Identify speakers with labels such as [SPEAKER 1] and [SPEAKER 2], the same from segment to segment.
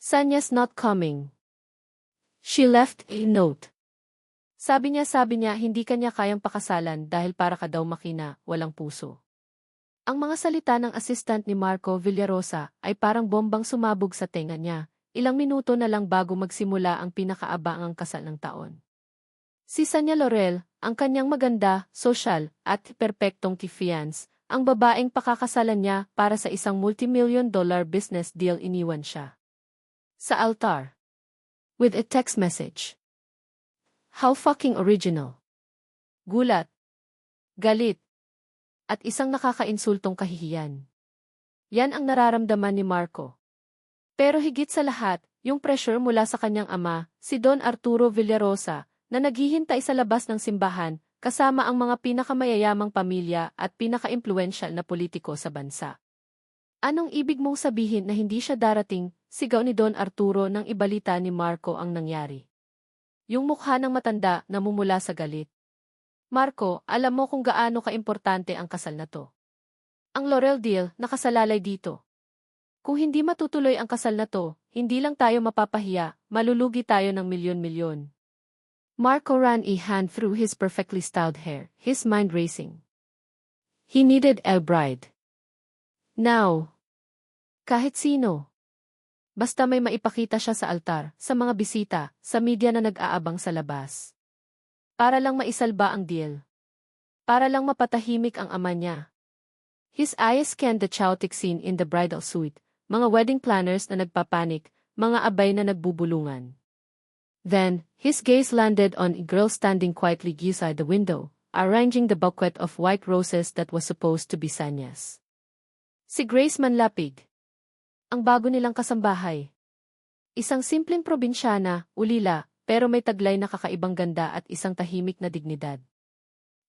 [SPEAKER 1] Sanya's not coming. She left a note. Sabi niya hindi kanya kayang pakasalan dahil para ka daw makina, walang puso. Ang mga salita ng assistant ni Marco Villarosa ay parang bombang sumabog sa tenga niya, ilang minuto na lang bago magsimula ang pinakaabangang kasal ng taon. Si Sanya Laurel, ang kanyang maganda, sosyal, at perpektong fiancé, ang babaeng pakakasalan niya para sa isang multimillion-dollar business deal iniwan siya sa altar with a text message. How fucking original. Gulat, galit, at isang nakakainsultong kahihiyan. Yan ang nararamdaman ni Marco. Pero higit sa lahat, yung pressure mula sa kanyang ama, si Don Arturo Villarosa, na naghihintay sa labas ng simbahan, kasama ang mga pinakamayayamang pamilya at pinakaimpluwensyal na politiko sa bansa. Anong ibig mong sabihin na hindi siya darating? Sigaw ni Don Arturo nang ibalita ni Marco ang nangyari. Yung mukha ng matanda namumula sa galit. Marco, alam mo kung gaano kaimportante ang kasal na to. Ang Laurel deal, nakasalalay dito. Kung hindi matutuloy ang kasal na to, hindi lang tayo mapapahiya, malulugi tayo ng milyon-milyon. Marco ran a hand through his perfectly styled hair, his mind racing. He needed a bride. Now. Kahit sino. Basta may maipakita siya sa altar, sa mga bisita, sa media na nag-aabang sa labas. Para lang maisalba ang deal. Para lang mapatahimik ang ama niya. His eyes scanned the chaotic scene in the bridal suite, mga wedding planners na nagpapanik, mga abay na nagbubulungan. Then, his gaze landed on a girl standing quietly beside the window, arranging the bouquet of white roses that was supposed to be Sanya's. Si Grace Manlapig. Ang bago nilang kasambahay. Isang simpleng probinsyana, ulila, pero may taglay na kakaibang ganda at isang tahimik na dignidad.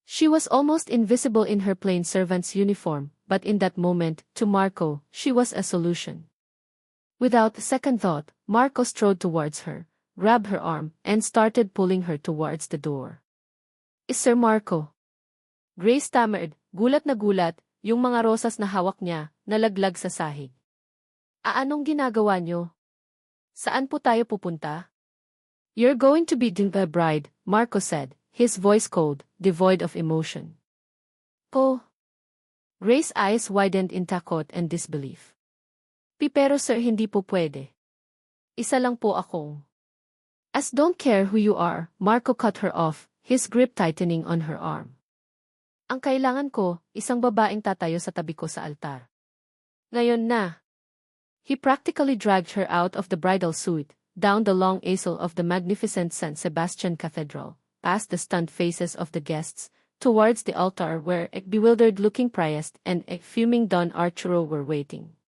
[SPEAKER 1] She was almost invisible in her plain servant's uniform, but in that moment, to Marco, she was a solution. Without a second thought, Marco strode towards her, grabbed her arm, and started pulling her towards the door. Is Sir Marco? Grace stammered, gulat na gulat, yung mga rosas na hawak niya, nalaglag sa sahig. Anong ginagawa niyo? Saan po tayo pupunta? You're going to be the bride, Marco said, his voice cold, devoid of emotion. Po. Grace's eyes widened in takot and disbelief. Pero sir, hindi po pwede. Isa lang po akong. As don't care who you are, Marco cut her off, his grip tightening on her arm. Ang kailangan ko, isang babaeng tatayo sa tabi ko sa altar. Ngayon na. He practically dragged her out of the bridal suite, down the long aisle of the magnificent San Sebastian Cathedral, past the stunned faces of the guests, towards the altar where a bewildered-looking priest and a fuming Don Arturo were waiting.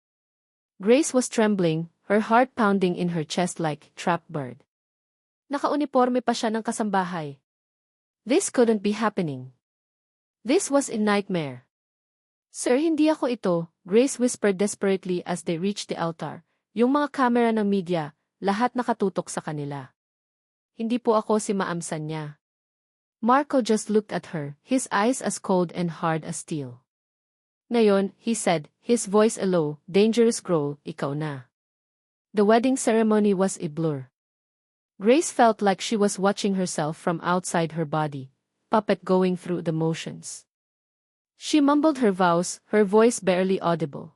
[SPEAKER 1] Grace was trembling, her heart pounding in her chest like a trapped bird. Nakauniporme pa siya ng kasambahay. This couldn't be happening. This was a nightmare. Sir, hindi ako ito, Grace whispered desperately as they reached the altar. Yung mga kamera ng media, lahat nakatutok sa kanila. Hindi po ako si Ma'am Sanya. Marco just looked at her, his eyes as cold and hard as steel. Ngayon, he said, his voice a low, dangerous growl, ikaw na. The wedding ceremony was a blur. Grace felt like she was watching herself from outside her body, puppet going through the motions. She mumbled her vows, her voice barely audible.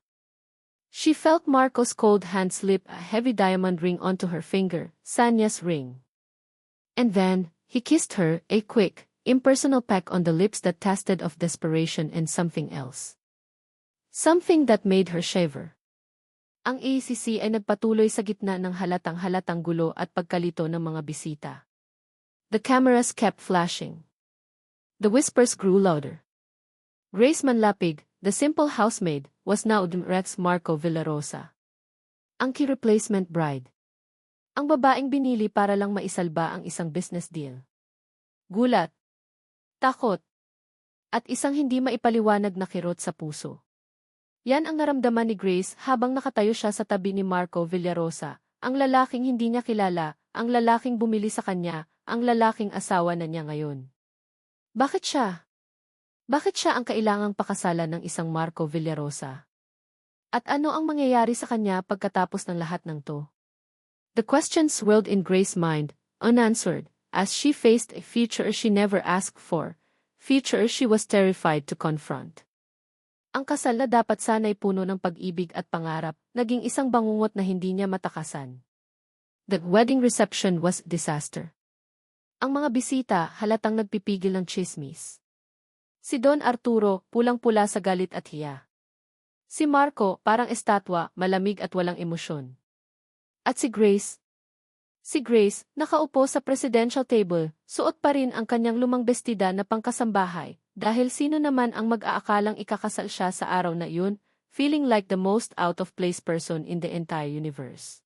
[SPEAKER 1] She felt Marco's cold hand slip a heavy diamond ring onto her finger, Sanya's ring. And then, he kissed her, a quick, impersonal peck on the lips that tasted of desperation and something else. Something that made her shiver. Ang ACC ay nagpatuloy sa gitna ng halatang-halatang gulo at pagkalito ng mga bisita. The cameras kept flashing. The whispers grew louder. Grace Manlapig, the simple housemaid, was now Rex Marco Villarosa. Ang key replacement bride. Ang babaeng binili para lang maisalba ang isang business deal. Gulat, takot, at isang hindi maipaliwanag na kirot sa puso. Yan ang naramdaman ni Grace habang nakatayo siya sa tabi ni Marco Villarosa, ang lalaking hindi niya kilala, ang lalaking bumili sa kanya, ang lalaking asawa na niya ngayon. Bakit siya? Bakit siya ang kailangang pakasalan ng isang Marco Villarosa? At ano ang mangyayari sa kanya pagkatapos ng lahat ng to? The question swirled in Grace's mind, unanswered, as she faced a future she never asked for, future she was terrified to confront. Ang kasal na dapat sana'y puno ng pag-ibig at pangarap, naging isang bangungot na hindi niya matakasan. The wedding reception was disaster. Ang mga bisita halatang nagpipigil ng chismis. Si Don Arturo, pulang-pula sa galit at hiya. Si Marco, parang estatwa, malamig at walang emosyon. At si Grace, nakaupo sa presidential table, suot pa rin ang kanyang lumang bestida na pangkasambahay, dahil sino naman ang mag-aakalang ikakasal siya sa araw na iyon, feeling like the most out-of-place person in the entire universe.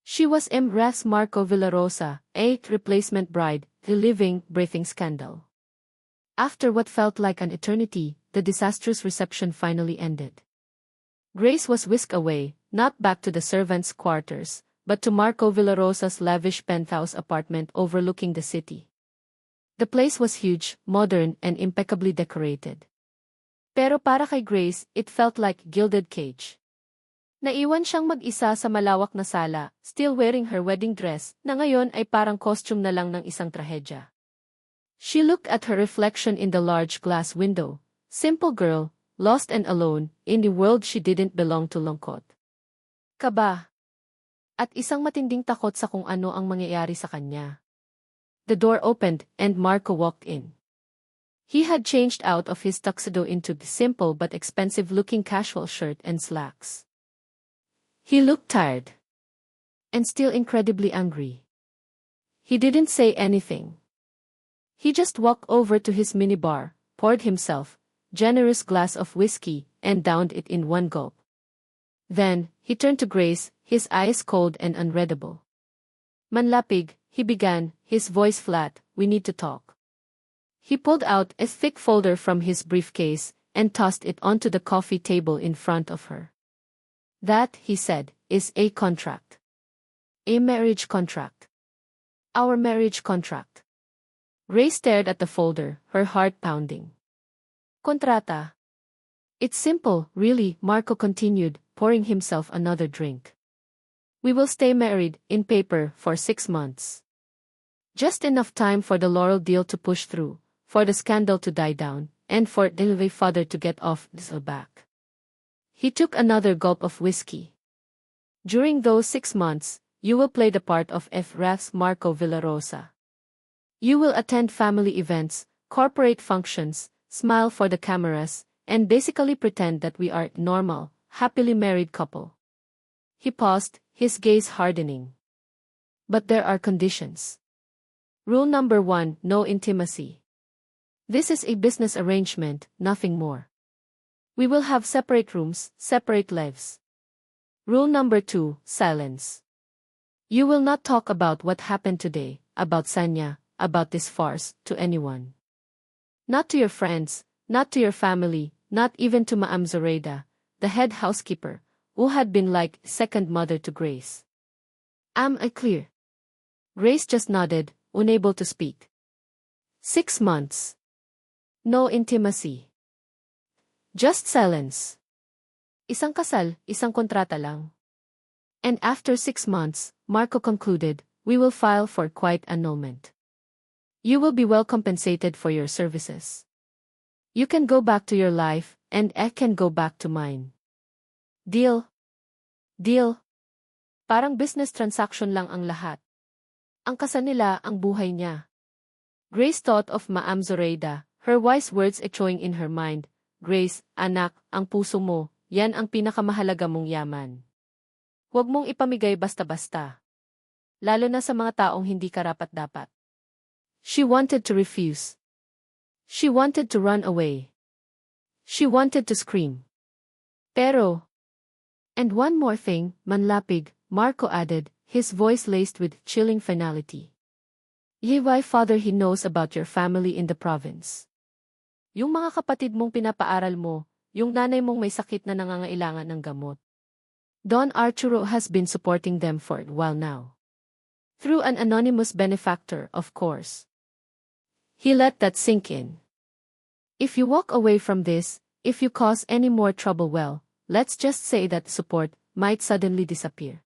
[SPEAKER 1] She was Ras Marco Villarosa, a replacement bride, the living, breathing scandal. After what felt like an eternity, the disastrous reception finally ended. Grace was whisked away, not back to the servants' quarters, but to Marco Villarosa's lavish penthouse apartment overlooking the city. The place was huge, modern, and impeccably decorated. Pero para kay Grace, it felt like gilded cage. Naiwan siyang mag-isa sa malawak na sala, still wearing her wedding dress, na ngayon ay parang costume na lang ng isang trahedya. She looked at her reflection in the large glass window. Simple girl, lost and alone, in the world she didn't belong to lungkot. Kaba. At isang matinding takot sa kung ano ang mangyayari sa kanya. The door opened, and Marco walked in. He had changed out of his tuxedo into the simple but expensive-looking casual shirt and slacks. He looked tired. And still incredibly angry. He didn't say anything. He just walked over to his minibar, poured himself generous glass of whiskey, and downed it in one gulp. Then, he turned to Grace, his eyes cold and unreadable. Manlapig, he began, his voice flat, we need to talk. He pulled out a thick folder from his briefcase, and tossed it onto the coffee table in front of her. That, he said, is a contract. A marriage contract. Our marriage contract. Grace stared at the folder, her heart pounding. Kontrata. It's simple, really, Marco continued, pouring himself another drink. We will stay married, in paper, for 6 months. Just enough time for the Laurel deal to push through, for the scandal to die down, and for Delvey father to get off his back. He took another gulp of whiskey. During those 6 months, you will play the part of Ras Marco Villarosa. You will attend family events, corporate functions, smile for the cameras, and basically pretend that we are normal, happily married couple. He paused, his gaze hardening. But there are conditions. Rule number 1, no intimacy. This is a business arrangement, nothing more. We will have separate rooms, separate lives. Rule number 2, silence. You will not talk about what happened today, about Sanya, about this farce, to anyone. Not to your friends, not to your family, not even to Ma'am Zoraida, the head housekeeper, who had been like second mother to Grace. Am I clear? Grace just nodded, unable to speak. 6 months. No intimacy. Just silence. Isang kasal, isang kontrata lang. And after 6 months, Marco concluded, we will file for quiet annulment. You will be well compensated for your services. You can go back to your life, and I can go back to mine. Deal? Deal? Parang business transaction lang ang lahat. Ang kasal nila ang buhay niya. Grace thought of Ma'am Zoraida, her wise words echoing in her mind. Grace, anak, ang puso mo, yan ang pinakamahalaga mong yaman. Huwag mong ipamigay basta-basta. Lalo na sa mga taong hindi karapat-dapat. She wanted to refuse. She wanted to run away. She wanted to scream. Pero... And one more thing, manlapig, Marco added, his voice laced with chilling finality. Why father he knows about your family in the province. Yung mga kapatid mong pinapaaral mo, yung nanay mong may sakit na nangangailangan ng gamot. Don Arturo has been supporting them for a while now. Through an anonymous benefactor, of course. He let that sink in. If you walk away from this, if you cause any more trouble, well, let's just say that support might suddenly disappear.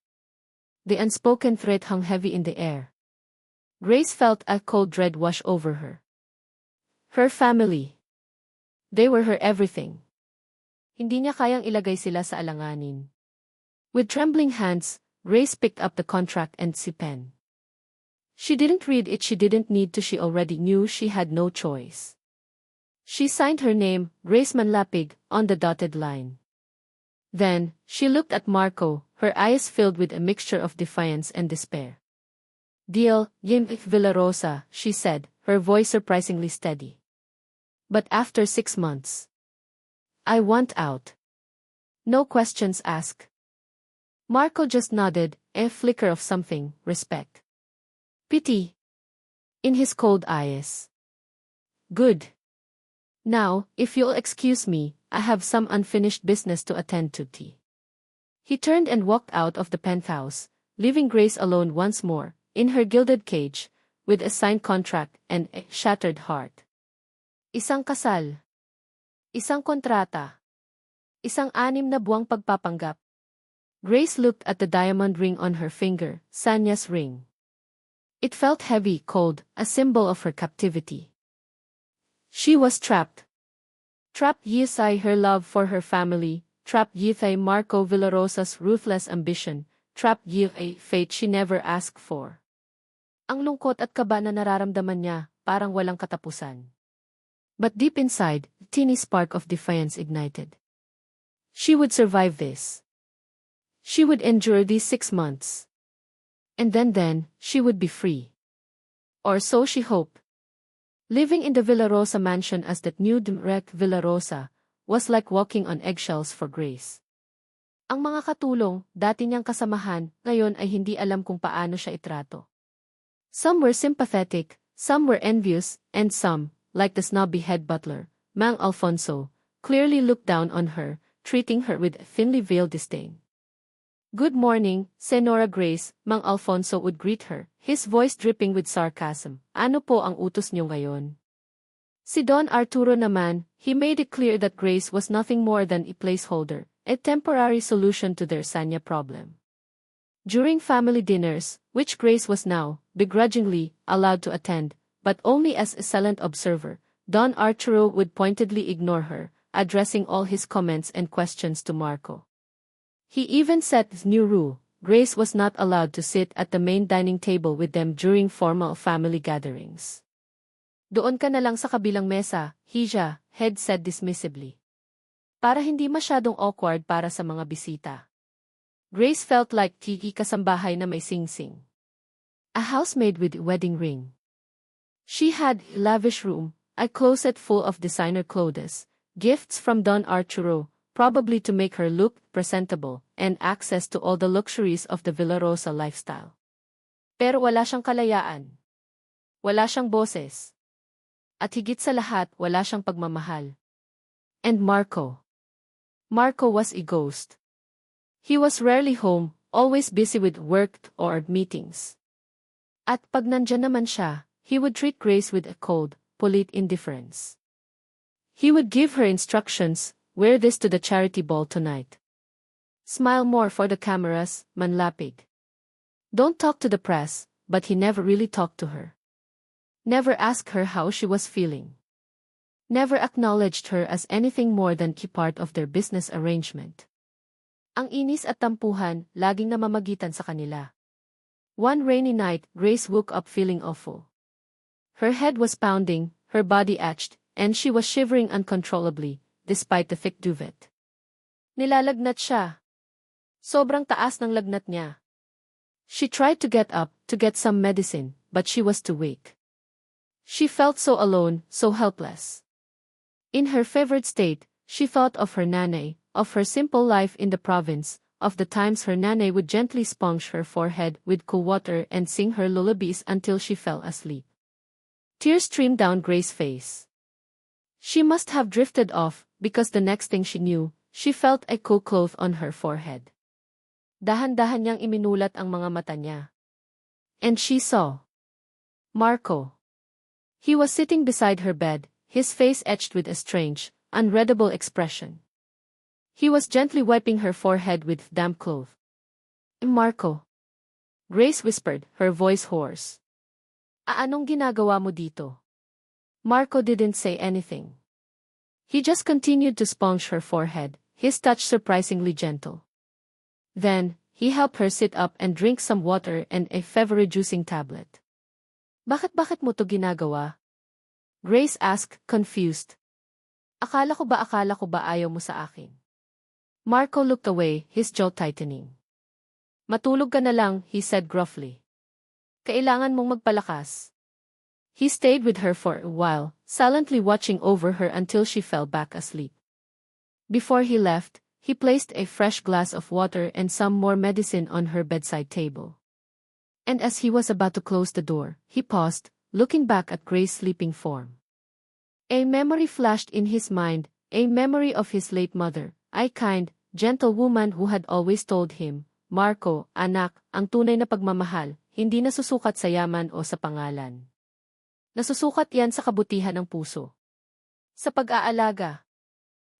[SPEAKER 1] The unspoken threat hung heavy in the air. Grace felt a cold dread wash over her. Her family. They were her everything. Hindi niya kayang ilagay sila sa alanganin. With trembling hands, Grace picked up the contract and pen. She didn't read it, she didn't need to, she already knew she had no choice. She signed her name, Grace Manlapig, on the dotted line. Then, she looked at Marco, her eyes filled with a mixture of defiance and despair. Deal, Yim Villarosa, she said, her voice surprisingly steady. But after 6 months. I want out. No questions asked. Marco just nodded, a flicker of something, respect. Pity. In his cold eyes. Good. Now, if you'll excuse me, I have some unfinished business to attend to. He turned and walked out of the penthouse, leaving Grace alone once more, in her gilded cage, with a signed contract and a shattered heart. Isang kasal. Isang kontrata. Isang 6 na buwang pagpapanggap. Grace looked at the diamond ring on her finger, Sanya's ring. It felt heavy, cold, a symbol of her captivity. She was trapped. Trapped by her love for her family, trapped by Marco Villarosa's ruthless ambition, trapped by a fate she never asked for. Ang lungkot at kaba na nararamdaman niya, parang walang katapusan. But deep inside, a teeny spark of defiance ignited. She would survive this. She would endure these 6 months. And then, she would be free. Or so she hoped. Living in the Villarosa mansion as that new Direk Villarosa, was like walking on eggshells for Grace. Ang mga katulong, dati niyang kasamahan, ngayon ay hindi alam kung paano siya itrato. Some were sympathetic, some were envious, and some, like the snobby head butler, Mang Alfonso, clearly looked down on her, treating her with thinly veiled disdain. Good morning, Senora Grace, Mang Alfonso would greet her, his voice dripping with sarcasm. Ano po ang utos niyo ngayon? Si Don Arturo naman, he made it clear that Grace was nothing more than a placeholder, a temporary solution to their Sanya problem. During family dinners, which Grace was now, begrudgingly, allowed to attend, but only as a silent observer, Don Arturo would pointedly ignore her, addressing all his comments and questions to Marco. He even set his new rule: Grace was not allowed to sit at the main dining table with them during formal family gatherings. Doon ka na lang sa kabilang mesa, Hija, head said dismissively. Para hindi masyadong awkward para sa mga bisita. Grace felt like tiki kasambahay na may sing-sing. A housemaid with a wedding ring. She had a lavish room, a closet full of designer clothes, gifts from Don Arturo, probably to make her look presentable, and access to all the luxuries of the Villarosa lifestyle. Pero wala siyang kalayaan. Wala siyang boses. At higit sa lahat, wala siyang pagmamahal. And Marco. Marco was a ghost. He was rarely home, always busy with work or meetings. At pag nandyan naman siya, he would treat Grace with a cold, polite indifference. He would give her instructions: wear this to the charity ball tonight. Smile more for the cameras, Manlapig. Don't talk to the press, but he never really talked to her. Never asked her how she was feeling. Never acknowledged her as anything more than a part of their business arrangement. Ang inis at tampuhan, laging namamagitan sa kanila. One rainy night, Grace woke up feeling awful. Her head was pounding, her body ached, and she was shivering uncontrollably, despite the thick duvet. Nilalagnat siya. Sobrang taas ng lagnat niya. She tried to get up, to get some medicine, but she was too weak. She felt so alone, so helpless. In her fevered state, she thought of her nanay, of her simple life in the province, of the times her nanay would gently sponge her forehead with cool water and sing her lullabies until she fell asleep. Tears streamed down Grace's face. She must have drifted off, because the next thing she knew, she felt a cool cloth on her forehead. Dahan-dahan niyang iminulat ang mga mata niya. And she saw Marco. He was sitting beside her bed, his face etched with a strange, unreadable expression. He was gently wiping her forehead with damp cloth. Marco. Grace whispered, her voice hoarse. Anong ginagawa mo dito? Marco didn't say anything. He just continued to sponge her forehead, his touch surprisingly gentle. Then, he helped her sit up and drink some water and a fever-reducing tablet. Bakit mo to ginagawa? Grace asked, confused. Akala ko ba ayaw mo sa akin? Marco looked away, his jaw tightening. Matulog ka na lang, he said gruffly. Kailangan mong magpalakas. He stayed with her for a while, silently watching over her until she fell back asleep. Before he left, he placed a fresh glass of water and some more medicine on her bedside table. And as he was about to close the door, he paused, looking back at Grace's sleeping form. A memory flashed in his mind, a memory of his late mother, a kind, gentle woman who had always told him, Marco, anak, ang tunay na pagmamahal, hindi nasusukat sa yaman o sa pangalan. Nasusukat yan sa kabutihan ng puso. Sa pag-aalaga.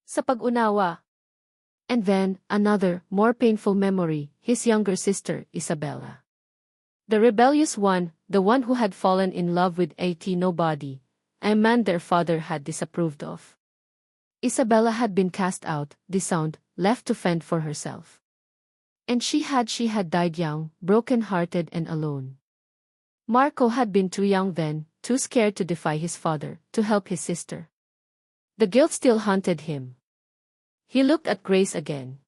[SPEAKER 1] Sa pag-unawa. And then, another, more painful memory, his younger sister, Isabella. The rebellious one, the one who had fallen in love with a nobody, a man their father had disapproved of. Isabella had been cast out, disowned, left to fend for herself. And she had died young, broken-hearted and alone. Marco had been too young then, too scared to defy his father, to help his sister. The guilt still haunted him. He looked at Grace again.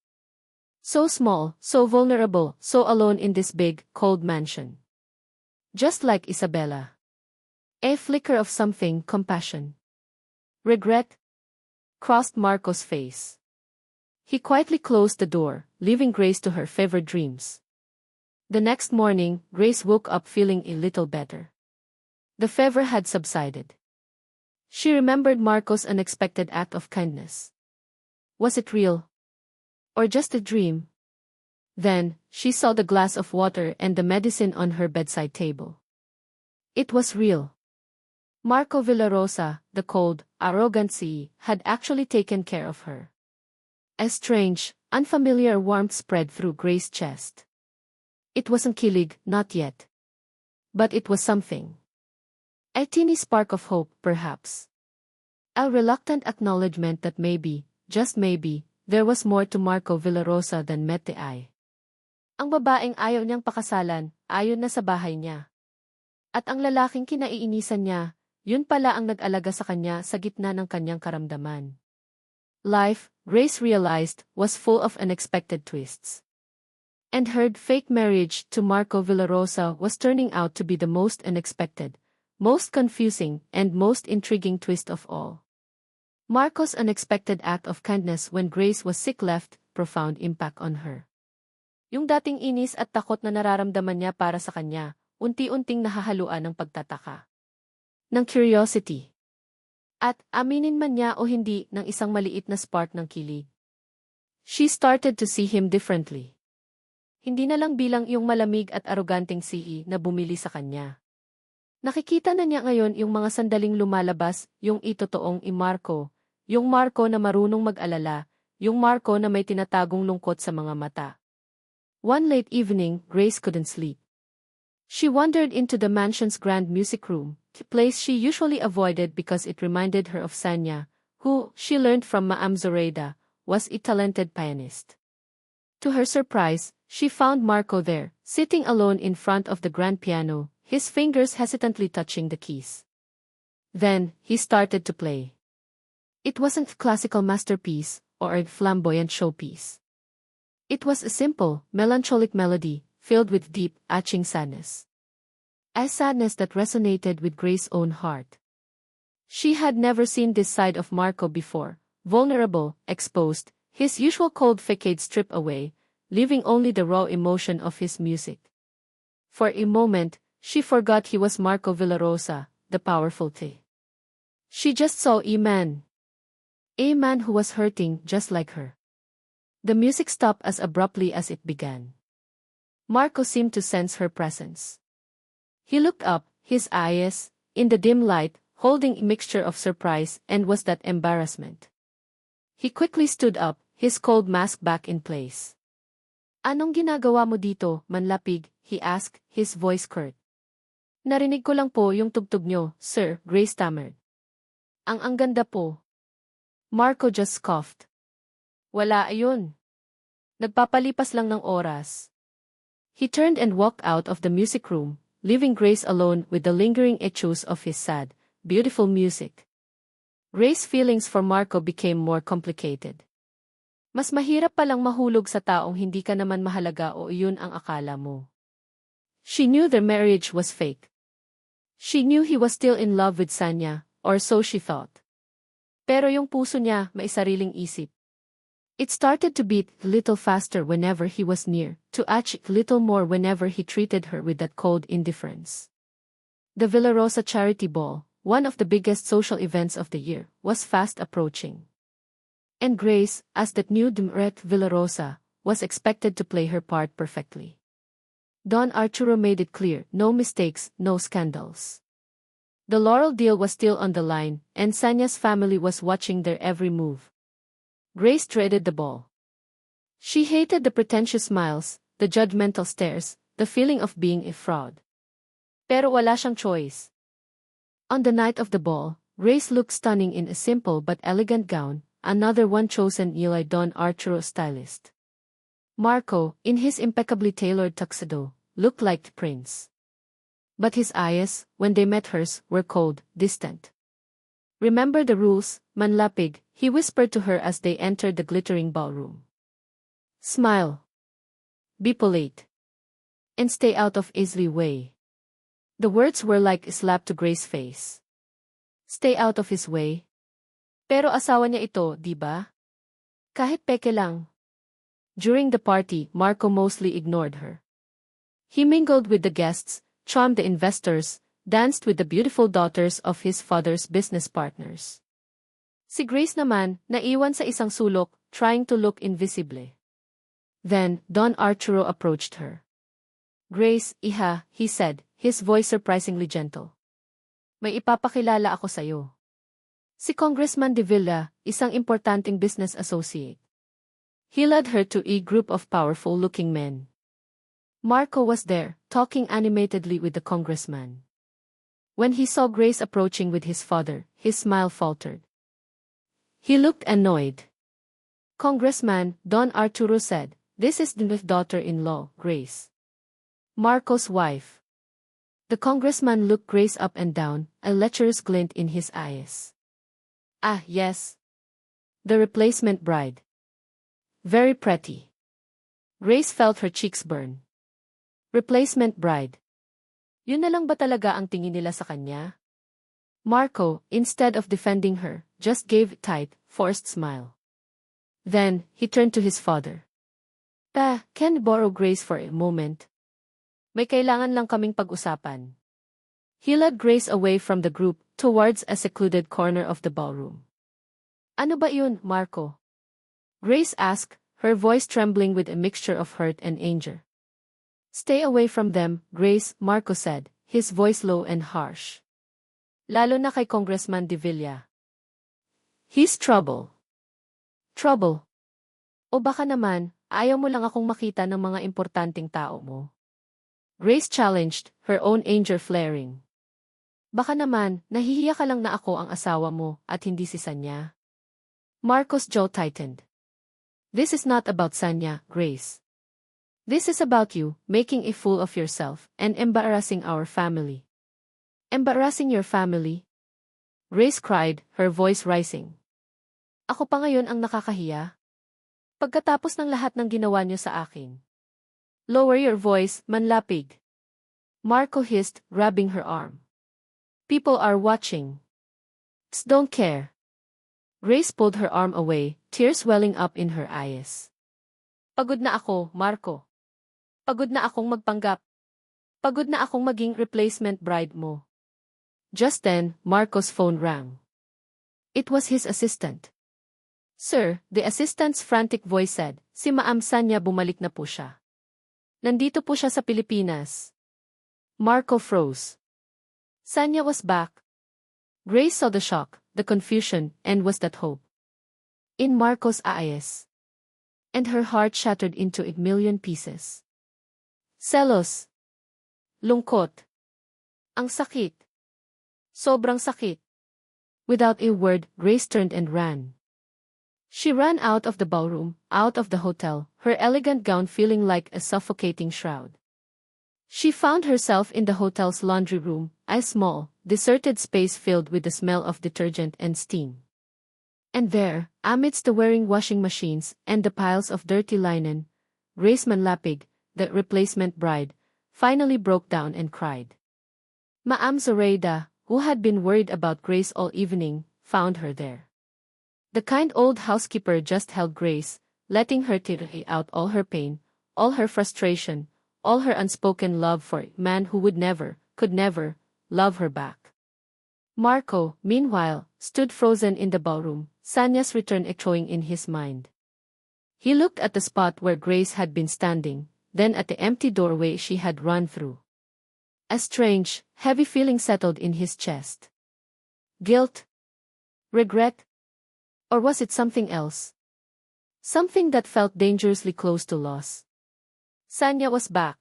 [SPEAKER 1] So small, so vulnerable, so alone in this big, cold mansion. Just like Isabella. A flicker of something, compassion. Regret crossed Marco's face. He quietly closed the door, leaving Grace to her fever dreams. The next morning, Grace woke up feeling a little better. The fever had subsided. She remembered Marco's unexpected act of kindness. Was it real? Or just a dream? Then, she saw the glass of water and the medicine on her bedside table. It was real. Marco Villarosa, the cold, arrogant CE, had actually taken care of her. A strange, unfamiliar warmth spread through Grace's chest. It wasn't kilig, not yet. But it was something. A teeny spark of hope, perhaps. A reluctant acknowledgement that maybe, just maybe, there was more to Marco Villarosa than met the eye. Ang babaeng ayaw niyang pakasalan, ayon na sa bahay niya. At ang lalaking kinaiinisan niya, yun pala ang nag-alaga sa kanya sa gitna ng kanyang karamdaman. Life, Grace realized, was full of unexpected twists. And her fake marriage to Marco Villarosa was turning out to be the most unexpected, most confusing, and most intriguing twist of all. Marco's unexpected act of kindness when Grace was sick left profound impact on her. Yung dating inis at takot na nararamdaman niya para sa kanya, unti-unting nahahaluan ng pagtataka. Ng curiosity. At, aminin man niya o hindi, ng isang maliit na spark ng kilig. She started to see him differently. Hindi na lang bilang yung malamig at aroganteng CE na bumili sa kanya. Nakikita na niya ngayon yung mga sandaling lumalabas, yung itotoong Marco, yung Marco na marunong mag-alala, yung Marco na may tinatagong lungkot sa mga mata. One late evening, Grace couldn't sleep. She wandered into the mansion's grand music room, a place she usually avoided because it reminded her of Sanya, who, she learned from Ma'am Zoraida, was a talented pianist. To her surprise, she found Marco there, sitting alone in front of the grand piano, his fingers hesitantly touching the keys. Then, he started to play. It wasn't a classical masterpiece, or a flamboyant showpiece. It was a simple, melancholic melody, filled with deep, aching sadness. A sadness that resonated with Grace's own heart. She had never seen this side of Marco before, vulnerable, exposed, his usual cold facade stripped away, leaving only the raw emotion of his music. For a moment, she forgot he was Marco Villarosa, the powerful T. She just saw a man. A man who was hurting just like her. The music stopped as abruptly as it began. Marco seemed to sense her presence. He looked up, his eyes, in the dim light, holding a mixture of surprise and was that embarrassment. He quickly stood up, his cold mask back in place. Anong ginagawa mo dito, manlapig? he asked, his voice curt. Narinig ko lang po yung tugtog nyo, sir, Grace stammered. Ang ganda po. Marco just scoffed. Wala ayun. Nagpapalipas lang ng oras. He turned and walked out of the music room, leaving Grace alone with the lingering echoes of his sad, beautiful music. Grace's feelings for Marco became more complicated. Mas mahirap palang mahulog sa taong hindi ka naman mahalaga o iyon ang akala mo. She knew their marriage was fake. She knew he was still in love with Sanya, or so she thought. Pero yung puso niya may sariling isip. It started to beat a little faster whenever he was near, to ache a little more whenever he treated her with that cold indifference. The Villarosa Charity Ball, one of the biggest social events of the year, was fast approaching. And Grace, as that new Dumret Villarosa, was expected to play her part perfectly. Don Arturo made it clear, no mistakes, no scandals. The Laurel deal was still on the line, and Sanya's family was watching their every move. Grace dreaded the ball. She hated the pretentious smiles, the judgmental stares, the feeling of being a fraud. Pero wala siyang choice. On the night of the ball, Grace looked stunning in a simple but elegant gown, another one chosen by Don Arturo's stylist. Marco, in his impeccably tailored tuxedo, looked like the prince. But his eyes, when they met hers, were cold, distant. Remember the rules, Manlapig, he whispered to her as they entered the glittering ballroom. Smile. Be polite. And stay out of Isley's way. The words were like a slap to Grace's face. Stay out of his way? Pero asawa niya ito, di ba? Kahit peke lang. During the party, Marco mostly ignored her. He mingled with the guests, charmed the investors, danced with the beautiful daughters of his father's business partners. Si Grace naman, naiwan sa isang sulok, trying to look invisible. Then, Don Arturo approached her. Grace, iha, he said, his voice surprisingly gentle. May ipapakilala ako sa'yo. Si Congressman De Villa, isang importanteng business associate. He led her to a group of powerful-looking men. Marco was there, talking animatedly with the congressman. When he saw Grace approaching with his father, his smile faltered. He looked annoyed. Congressman, Don Arturo said, this is the daughter-in-law, Grace. Marco's wife. The congressman looked Grace up and down, a lecherous glint in his eyes. Ah, yes. The replacement bride. Very pretty. Grace felt her cheeks burn. Replacement bride. Yun na lang ba talaga ang tingin nila sa kanya? Marco, instead of defending her, just gave a tight, forced smile. Then, he turned to his father. Can I borrow Grace for a moment? May kailangan lang kaming pag-usapan. He led Grace away from the group, towards a secluded corner of the ballroom. Ano ba yun, Marco? Grace asked, her voice trembling with a mixture of hurt and anger. Stay away from them, Grace, Marco said, his voice low and harsh. Lalo na kay Congressman De Villa. He's trouble. Trouble. O baka naman, ayaw mo lang akong makita ng mga importanteng tao mo. Grace challenged, her own anger flaring. Baka naman, nahihiya ka lang na ako ang asawa mo at hindi si Sanya. Marco's jaw tightened. This is not about Sanya, Grace. This is about you, making a fool of yourself, and embarrassing our family. Embarrassing your family? Grace cried, her voice rising. Ako pa ngayon ang nakakahiya? Pagkatapos ng lahat ng ginawa niyo sa akin. Lower your voice, Manlapig. Marco hissed, grabbing her arm. People are watching. Psst, don't care. Grace pulled her arm away, tears welling up in her eyes. Pagod na ako, Marco. Pagod na akong magpanggap. Pagod na akong maging replacement bride mo. Just then, Marco's phone rang. It was his assistant. Sir, the assistant's frantic voice said, si Ma'am Sanya bumalik na po siya. Nandito po siya sa Pilipinas. Marco froze. Sanya was back. Grace saw the shock, the confusion, and was that hope in Marco's eyes. And her heart shattered into a million pieces. Celos. Lungkot. Ang sakit. Sobrang sakit. Without a word, Grace turned and ran. She ran out of the ballroom, out of the hotel, her elegant gown feeling like a suffocating shroud. She found herself in the hotel's laundry room, a small, deserted space filled with the smell of detergent and steam. And there, amidst the wearing washing machines and the piles of dirty linen, Grace Manlapig, the replacement bride, finally broke down and cried. Ma'am Zoraida, who had been worried about Grace all evening, found her there. The kind old housekeeper just held Grace, letting her tear out all her pain, all her frustration, all her unspoken love for a man who would never, could never, love her back. Marco, meanwhile, stood frozen in the ballroom, Sanya's return echoing in his mind. He looked at the spot where Grace had been standing, then at the empty doorway she had run through. A strange, heavy feeling settled in his chest. Guilt? Regret? Or was it something else? Something that felt dangerously close to loss. Sanya was back.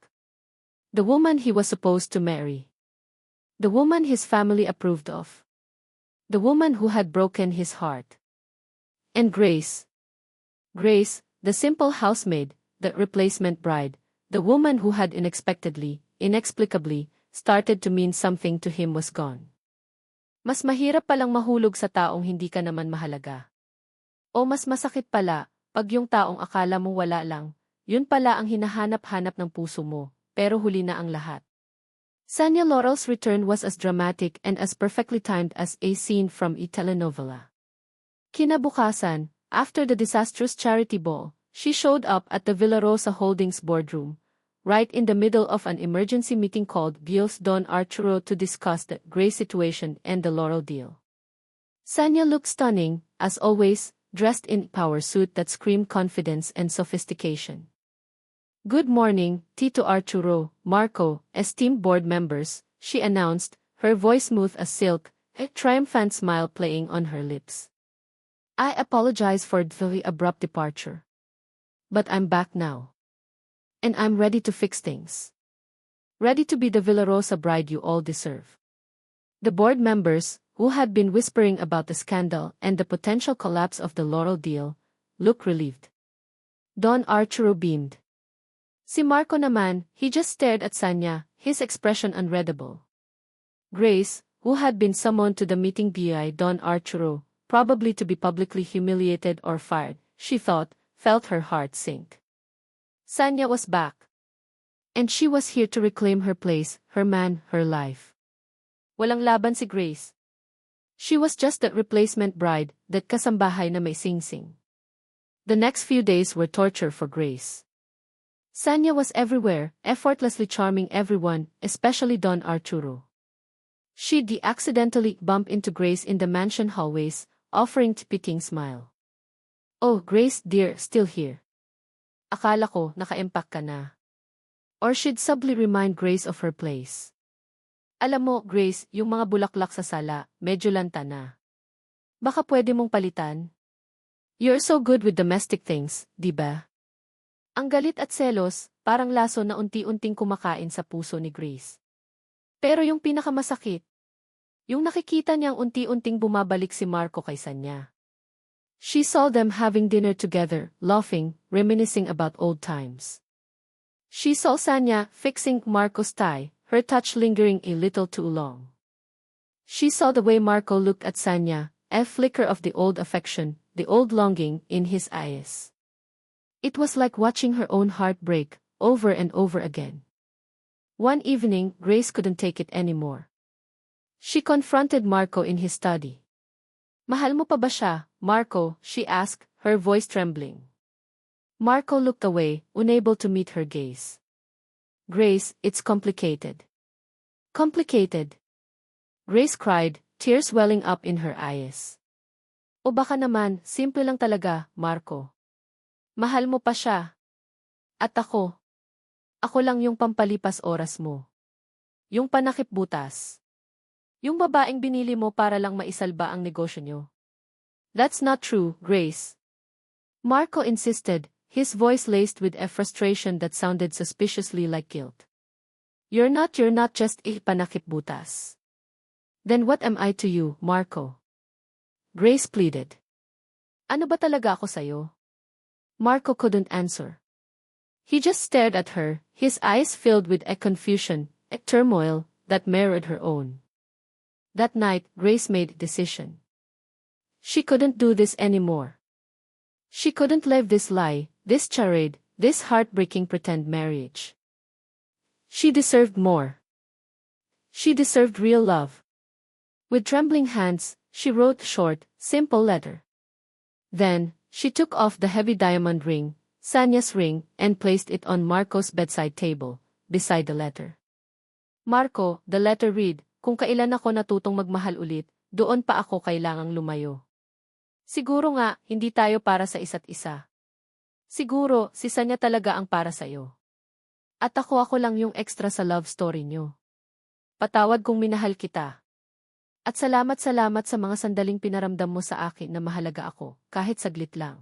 [SPEAKER 1] The woman he was supposed to marry. The woman his family approved of. The woman who had broken his heart. And Grace. Grace, the simple housemaid, the replacement bride, the woman who had unexpectedly, inexplicably, started to mean something to him was gone. Mas mahirap palang mahulog sa taong hindi ka naman mahalaga. O mas masakit pala, pag yung taong akala mo wala lang, yun pala ang hinahanap-hanap ng puso mo, pero huli na ang lahat. Sanya Laurel's return was as dramatic and as perfectly timed as a scene from a telenovela. Kinabukasan, after the disastrous charity ball, she showed up at the Villarosa Holdings boardroom, right in the middle of an emergency meeting called Bios Don Arturo to discuss the Grace situation and the Laurel deal. Sanya looked stunning, as always, dressed in a power suit that screamed confidence and sophistication. Good morning, Tito Arturo, Marco, esteemed board members, she announced, her voice smooth as silk, a triumphant smile playing on her lips. I apologize for the abrupt departure. But I'm back now. And I'm ready to fix things. Ready to be the Villarosa bride you all deserve. The board members, who had been whispering about the scandal and the potential collapse of the Laurel deal, looked relieved. Don Arturo beamed. Si Marco naman, he just stared at Sanya, his expression unreadable. Grace, who had been summoned to the meeting by Don Arturo, probably to be publicly humiliated or fired, she thought, felt her heart sink. Sanya was back. And she was here to reclaim her place, her man, her life. Walang laban si Grace. She was just that replacement bride, that kasambahay na may sing-sing. The next few days were torture for Grace. Sanya was everywhere, effortlessly charming everyone, especially Don Arturo. She'd accidentally bump into Grace in the mansion hallways, offering a pitying smile. Oh, Grace dear, still here. Akala ko, naka-empack ka na. Or she'd subtly remind Grace of her place. Alam mo, Grace, yung mga bulaklak sa sala, medyo lanta na. Baka pwede mong palitan? You're so good with domestic things, di ba? Ang galit at selos, parang laso na unti-unting kumakain sa puso ni Grace. Pero yung pinakamasakit, yung nakikita niyang unti-unting bumabalik si Marco kay Sanya. She saw them having dinner together, laughing, reminiscing about old times. She saw Sanya fixing Marco's tie, her touch lingering a little too long. She saw the way Marco looked at Sanya, a flicker of the old affection, the old longing, in his eyes. It was like watching her own heart break, over and over again. One evening, Grace couldn't take it anymore. She confronted Marco in his study. Mahal mo pa ba siya, Marco? She asked, her voice trembling. Marco looked away, unable to meet her gaze. Grace, it's complicated. Complicated? Grace cried, tears welling up in her eyes. O baka naman, simple lang talaga, Marco. Mahal mo pa siya. At ako. Ako lang yung pampalipas oras mo. Yung panakip butas. Yung babaeng binili mo para lang maisalba ang negosyo niyo. That's not true, Grace. Marco insisted, his voice laced with a frustration that sounded suspiciously like guilt. You're not just a panakipbutas. Then what am I to you, Marco? Grace pleaded. Ano ba talaga ako sa'yo? Marco couldn't answer. He just stared at her, his eyes filled with a confusion, a turmoil, that mirrored her own. That night, Grace made a decision. She couldn't do this anymore. She couldn't live this lie, this charade, this heartbreaking pretend marriage. She deserved more. She deserved real love. With trembling hands, she wrote a short, simple letter. Then, she took off the heavy diamond ring, Sanya's ring, and placed it on Marco's bedside table, beside the letter. Marco, the letter read, kung kailan ako natutong magmahal ulit, doon pa ako kailangang lumayo. Siguro nga, hindi tayo para sa isa't isa. Siguro, si Sanya talaga ang para sa'yo. At ako lang yung extra sa love story nyo. Patawad kung minahal kita. At salamat sa mga sandaling pinaramdam mo sa akin na mahalaga ako, kahit saglit lang.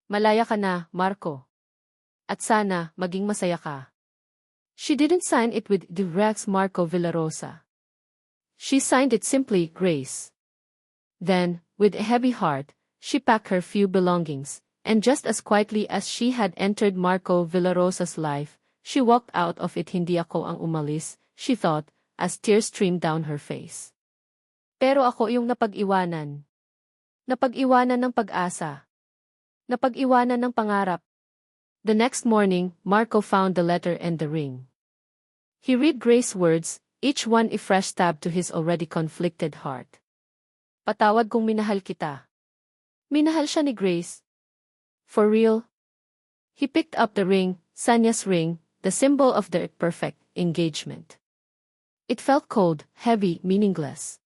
[SPEAKER 1] Malaya ka na, Marco. At sana, maging masaya ka. She didn't sign it with the Rex Marco Villarosa. She signed it simply, Grace. Then, with a heavy heart, she packed her few belongings, and just as quietly as she had entered Marco Villarosa's life, she walked out of it. Hindi ako ang umalis, she thought, as tears streamed down her face. Pero ako yung napag-iwanan. Napag-iwanan ng pag-asa. Napag-iwanan ng pangarap. The next morning, Marco found the letter and the ring. He read Grace's words, each one a fresh stab to his already conflicted heart. Patawad kung minahal kita. Minahal siya ni Grace. For real? He picked up the ring, Sanya's ring, the symbol of their perfect engagement. It felt cold, heavy, meaningless.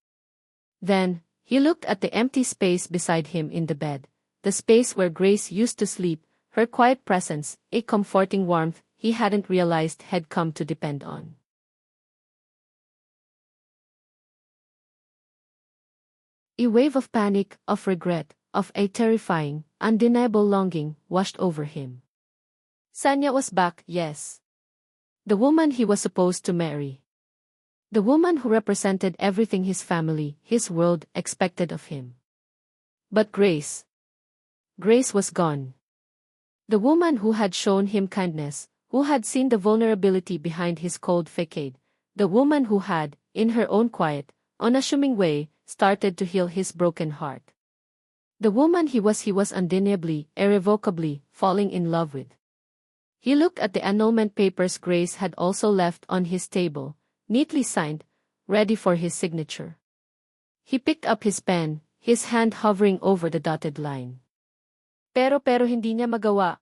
[SPEAKER 1] Then, he looked at the empty space beside him in the bed, the space where Grace used to sleep, her quiet presence, a comforting warmth he hadn't realized had come to depend on. A wave of panic, of regret, of a terrifying, undeniable longing washed over him. Sanya was back, yes. The woman he was supposed to marry. The woman who represented everything his family, his world, expected of him. But Grace. Grace was gone. The woman who had shown him kindness, who had seen the vulnerability behind his cold facade, the woman who had, in her own quiet, unassuming way, started to heal his broken heart. The woman he was undeniably, irrevocably, falling in love with. He looked at the annulment papers Grace had also left on his table, neatly signed, ready for his signature. He picked up his pen, his hand hovering over the dotted line. Pero hindi niya magawa.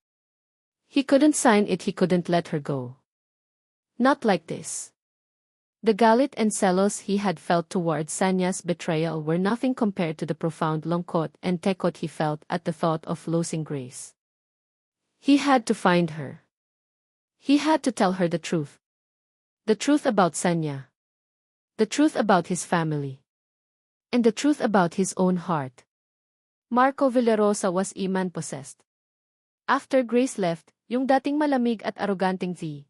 [SPEAKER 1] He couldn't sign it, he couldn't let her go. Not like this. The galit and celos he had felt towards Sanya's betrayal were nothing compared to the profound lungkot and tekot he felt at the thought of losing Grace. He had to find her. He had to tell her the truth. The truth about Sanya. The truth about his family. And the truth about his own heart. Marco Villarosa was iman possessed. After Grace left, yung dating malamig at arroganteng Z,